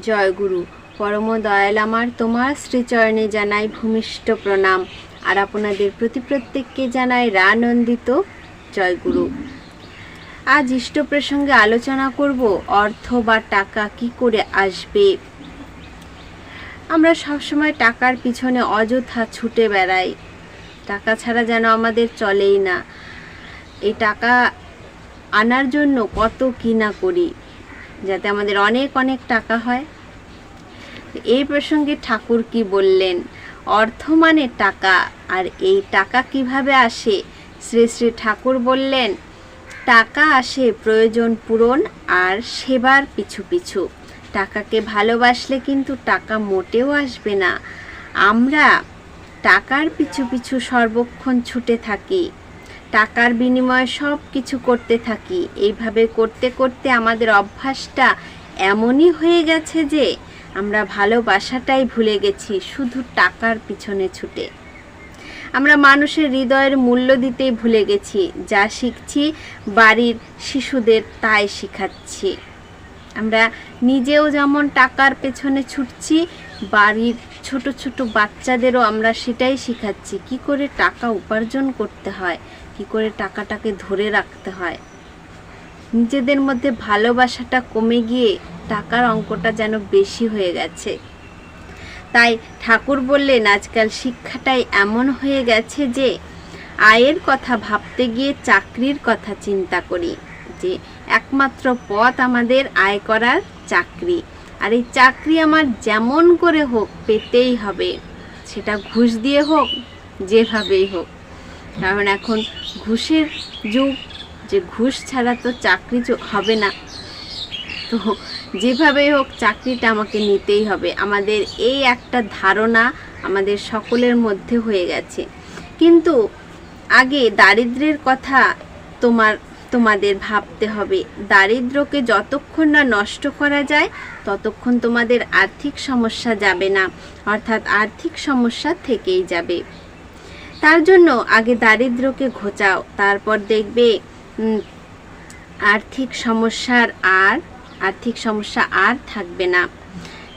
জয় গুরু। পরম দয়াল আমার তোমার শ্রীচরণে জানাই ভূমিষ্ঠ প্রণাম, আর আপনাদের প্রতি প্রত্যেককে জানাই রানন্দিত জয় গুরু। আজ ইষ্ট প্রসঙ্গে আলোচনা করব অর্থ বা টাকা কি করে আসবে। আমরা সবসময় টাকার পিছনে অযথা ছুটে বেড়াই, টাকা ছাড়া যেন আমাদের চলেই না। এই টাকা আনার জন্য কত কি না করি যাতে আমাদের অনেক অনেক টাকা হয়। এই প্রসঙ্গে ঠাকুর কি বললেন? অর্থ মানে টাকা, আর এই টাকা কিভাবে আসে? শ্রী শ্রী ঠাকুর বললেন, টাকা আসে প্রয়োজন পূরণ আর সেবার পিছু পিছু। টাকাকে ভালোবাসলে কিন্তু টাকা মোটেও আসবে না। আমরা টাকার পিছু পিছু সর্বক্ষণ ছুটে থাকি, টাকার বিনিময়ে সব কিছু করতে থাকি। এইভাবে করতে করতে আমাদের অভ্যাসটা এমনই হয়ে গেছে যে আমরা ভালোবাসাটাই ভুলে গেছি শুধু টাকার পিছনে ছুটে। আমরা মানুষের হৃদয়ের মূল্য দিতেই ভুলে গেছি। যা শিখছি বাড়ির শিশুদের তাই শিখাচ্ছি। আমরা নিজেও যেমন টাকার পেছনে ছুটছি, বাড়ির ছোট ছোট বাচ্চাদেরও আমরা সেটাই শিখাচ্ছি, কি করে টাকা উপার্জন করতে হয়, কি করে টাকাটাকে ধরে রাখতে হয়। নিজেদের মধ্যে ভালোবাসাটা কমে গিয়ে টাকার অঙ্কটা যেন বেশি হয়ে গেছে। তাই ঠাকুর বললেন, আজকাল শিক্ষাটাই এমন হয়ে গেছে যে আয়ের কথা ভাবতে গিয়ে চাকরির কথা চিন্তা করি, যে একমাত্র পথ আমাদের আয় করার চাকরি। আর এই চাকরি আমার যেমন করে হোক পেতেই হবে, সেটা ঘুষ দিয়ে হোক, যেভাবেই হোক। কারণ এখন ঘুষের যুগ, যে ঘুষ ছাড়া তো চাকরি হবে না। তো যেভাবেই হোক চাকরিটা আমাকে নিতেই হবে। আমাদের এই একটা ধারণা আমাদের সকলের মধ্যে হয়ে গেছে। কিন্তু আগে দারিদ্র্যের কথা তোমাদের ভাবতে হবে। দারিদ্র্যকে যতক্ষণ না নষ্ট করা যায় ততক্ষণ তোমাদের আর্থিক সমস্যা যাবে না, অর্থাৎ আর্থিক সমস্যা থেকেই যাবে। তার জন্য আগে দারিদ্র্যকে ঘোচাও, তারপর দেখবে আর্থিক সমস্যা আর থাকবে না।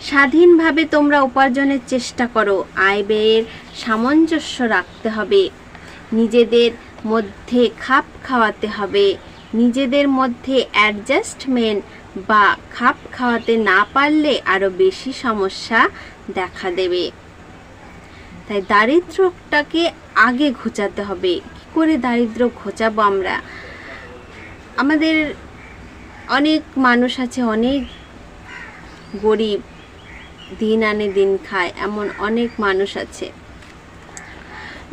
স্বাধীনভাবে তোমরা উপার্জনের চেষ্টা করো। আয় ব্যয়ের সামঞ্জস্য রাখতে হবে, নিজেদের মধ্যে খাপ খাওয়াতে হবে। নিজেদের মধ্যে অ্যাডজাস্টমেন্ট বা খাপ খাওয়াতে না পারলে আরও বেশি সমস্যা দেখা দেবে। তাই দারিদ্র্যটাকে আগে ঘোচাতে হবে। কী করে দারিদ্র্য ঘোচাবো আমরা? আমাদের অনেক মানুষ আছে, অনেক গরিব, দিন আনে দিন খায়, এমন অনেক মানুষ আছে।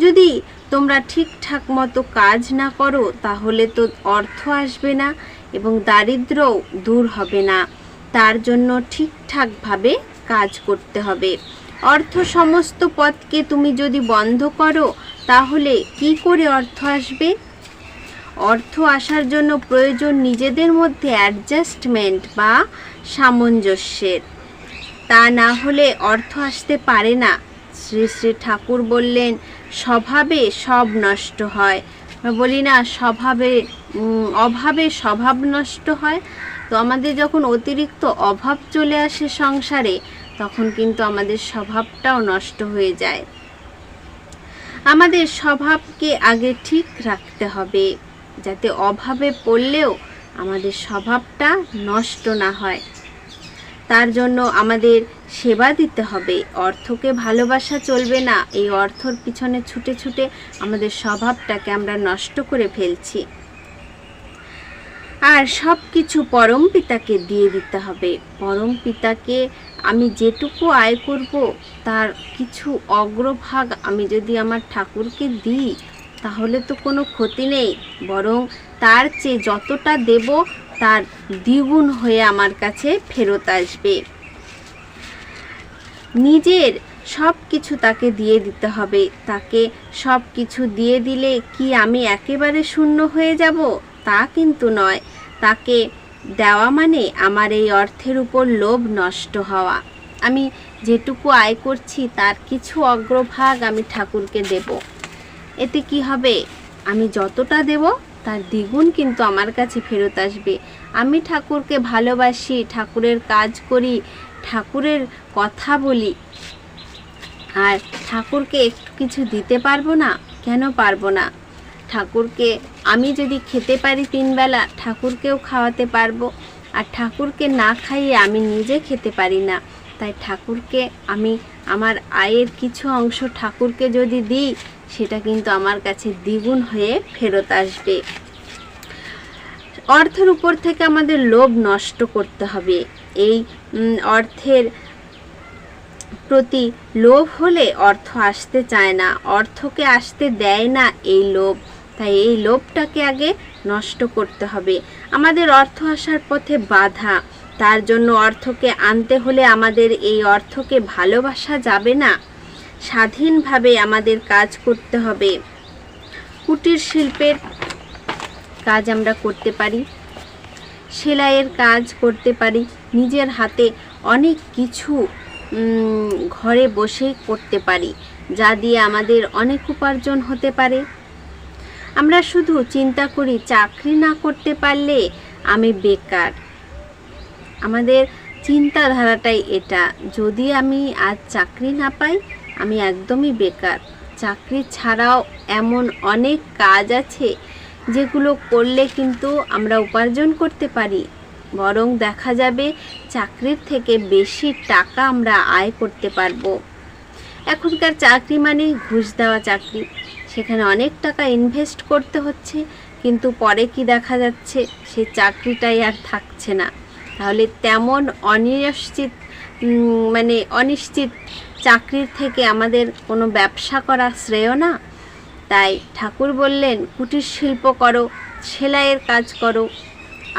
যদি তোমরা ঠিকঠাক মতো কাজ না করো তাহলে তো অর্থ আসবে না এবং দারিদ্র্যও দূর হবে না। তার জন্য ঠিকঠাকভাবে কাজ করতে হবে। অর্থ সমস্ত পথকে তুমি যদি বন্ধ করো তাহলে কি করে অর্থ আসবে? অর্থ আসার জন্য প্রয়োজন নিজেদের মধ্যে অ্যাডজাস্টমেন্ট বা সামঞ্জস্যের। তা না হলে অর্থ আসতে পারে না। শ্রী শ্রী ঠাকুর বললেন, স্বভাবে সব নষ্ট হয়। বলি না, অভাবে স্বভাব নষ্ট হয়। তো আমাদের যখন অতিরিক্ত অভাব চলে আসে সংসারে, তখন কিন্তু আমাদের স্বভাবটাও নষ্ট হয়ে যায়। আমাদের স্বভাবকে আগে ঠিক রাখতে হবে, যাতে অভাবে পড়লেও আমাদের স্বভাবটা নষ্ট না হয়। তার জন্য আমাদের সেবা দিতে হবে। অর্থকে ভালোবাসা চলবে না। এই অর্থর পিছনে ছুটে ছুটে আমাদের স্বভাবটাকে আমরা নষ্ট করে ফেলছি। আর সব কিছু পরম পিতাকে দিয়ে দিতে হবে। পরম পিতাকে আমি যেটুকু আয় করব তার কিছু অগ্রভাগ আমি যদি আমার ঠাকুরকে দিই তাহলে তো কোনো ক্ষতি নেই, বরং তার চেয়ে যতটা দেব তার দ্বিগুণ হয়ে আমার কাছে ফেরত আসবে। নিজের সব কিছু তাকে দিয়ে দিতে হবে। তাকে সব কিছু দিয়ে দিলে কি আমি একেবারে শূন্য হয়ে যাব? তা কিন্তু নয়। তাকে দেওয়া মানে আমার এই অর্থের উপর লোভ নষ্ট হওয়া। আমি যেটুকু আয় করছি তার কিছু অগ্রভাগ আমি ঠাকুরকে দেব। এতে কি হবে? আমি যতটা দেব তার দ্বিগুণ কিন্তু আমার কাছে ফেরত আসবে। আমি ঠাকুরকে ভালোবাসি, ঠাকুরের কাজ করি, ঠাকুরের কথা বলি আর ঠাকুরকে একটু কিছু দিতে পারবো না? কেন পারবো না? ঠাকুরকে আমি যদি খেতে পারি 3 বেলা, ঠাকুরকেও খাওয়াতে পারবো। আর ঠাকুরকে না খাইয়ে আমি নিজে খেতে পারি না, তাই ঠাকুরকে আমি আমার আয়ের কিছু অংশ ঠাকুরকে যদি দিই, সেটা কিন্তু আমার কাছে দ্বিগুণ হয়ে ফেরত আসবে। অর্থের উপর থেকে আমাদের লোভ নষ্ট করতে হবে। এই অর্থের প্রতি লোভ হলে অর্থ আসতে চায় না, অর্থকে আসতে দেয় না এই লোভ। তাই এই লোভটাকে আগে নষ্ট করতে হবে। আমাদের অর্থ আসার পথে বাধা, তার জন্য অর্থকে আনতে হলে আমাদের এই অর্থকে ভালোবাসা যাবে না, স্বাধীনভাবে আমাদের কাজ করতে হবে। কুটির শিল্পের কাজ আমরা করতে পারি, সেলাইয়ের কাজ করতে পারি, নিজের হাতে অনেক কিছু ঘরে বসে করতে পারি, যা দিয়ে আমাদের অনেক উপার্জন হতে পারে। আমরা শুধু চিন্তা করি চাকরি না করতে পারলে আমি বেকার। আমাদের চিন্তাধারাটাই এটা, যদি আমি আজ চাকরি না পাই আমি একদমই বেকার। চাকরি ছাড়াও এমন অনেক কাজ আছে যেগুলো করলে কিন্তু আমরা উপার্জন করতে পারি, বরং দেখা যাবে চাকরির থেকে বেশি টাকা আমরা আয় করতে পারবো। এখনকার চাকরি মানে ঘুষ দেওয়া চাকরি, সেখানে অনেক টাকা ইনভেস্ট করতে হচ্ছে, কিন্তু পরে কি দেখা যাচ্ছে সেই চাকরিটাই আর থাকছে না। তাহলে তেমন অনিশ্চিত চাকরির থেকে আমাদের কোনো ব্যবসা করা শ্রেয় না। তাই ঠাকুর বললেন কুটির শিল্প করো, সেলাইয়ের কাজ করো,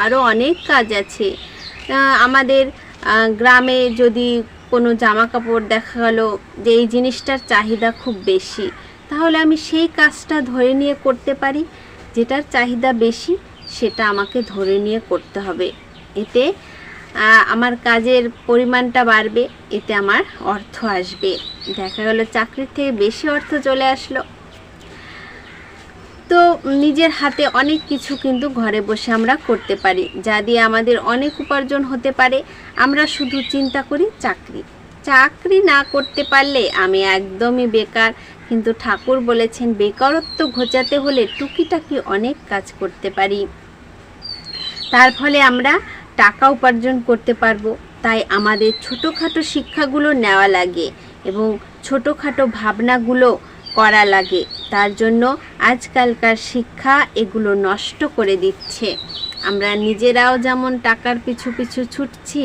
আরও অনেক কাজ আছে। আমাদের গ্রামে যদি কোনো জামা কাপড় দেখা গেল যে এই জিনিসটার চাহিদা খুব বেশি, তাহলে আমি সেই কাজটা ধরে নিয়ে করতে পারি। যেটার চাহিদা বেশি সেটা আমাকে ধরে নিয়ে করতে হবে, এতে আমার কাজের পরিমাণটা বাড়বে, এতে আমার অর্থ আসবে। দেখা গেল চাকরির থেকে বেশি অর্থ চলে আসলো। তো নিজের হাতে অনেক কিছু কিন্তু ঘরে বসে আমরা করতে পারি, যা দিয়ে আমাদের অনেক উপার্জন হতে পারে। আমরা শুধু চিন্তা করি চাকরি না করতে পারলে আমি একদমই বেকার, কিন্তু ঠাকুর বলেছেন বেকারত্ব ঘোচাতে হলে টুকিটাকি অনেক কাজ করতে পারি, তার ফলে আমরা টাকা উপার্জন করতে পারবো। তাই আমাদের ছোটোখাটো শিক্ষাগুলো নেওয়া লাগে এবং ছোটোখাটো ভাবনাগুলো করা লাগে। তার জন্য আজকালকার শিক্ষা এগুলো নষ্ট করে দিচ্ছে। আমরা নিজেরাও যেমন টাকার পিছু পিছু ছুটছি,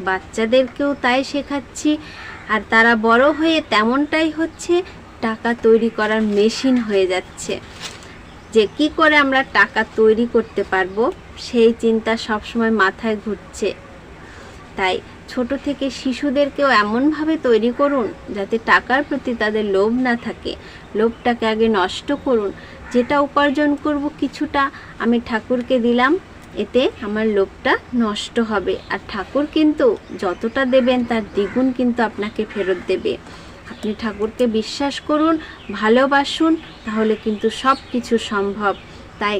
বাচ্চাদেরকেও তাই শেখাচ্ছি, আর তারা বড় হয়ে তেমনটাই হচ্ছে, টাকা তৈরি করার মেশিন হয়ে যাচ্ছে। যে কি করে আমরা টাকা তৈরি করতে পারবো সেই চিন্তা সবসময় মাথায় ঘুরছে। তাই ছোট থেকে শিশুদেরকেও এমনভাবে তৈরি করুন যাতে টাকার প্রতি তাদের লোভ না থাকে। লোভটাকে আগে নষ্ট করুন, যেটা উপার্জন করব কিছুটা আমি ঠাকুরকে দিলাম, এতে আমার লোভটা নষ্ট হবে। আর ঠাকুর কিন্তু যতটা দেবেন তার দ্বিগুণ কিন্তু আপনাকে ফেরত দেবে। আপনি ঠাকুরকে বিশ্বাস করুন, ভালোবাসুন, তাহলে কিন্তু সব কিছু সম্ভব। তাই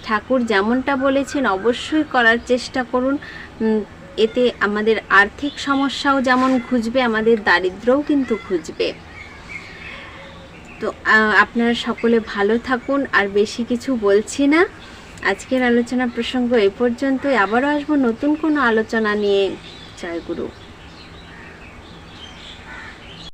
ঠাকুর যেমনটা বলেছেন অবশ্যই করার চেষ্টা করুন। এতে আমাদের আর্থিক সমস্যাও যেমন ঘুচবে, আমাদের দারিদ্র্যও কিন্তু ঘুচবে। তো আপনারা সকলে ভালো থাকুন, আর বেশি কিছু বলছি না। আজকের আলোচনা প্রসঙ্গ এই পর্যন্তই। আবারও আসবো নতুন কোনো আলোচনা নিয়ে। জয় গুরু।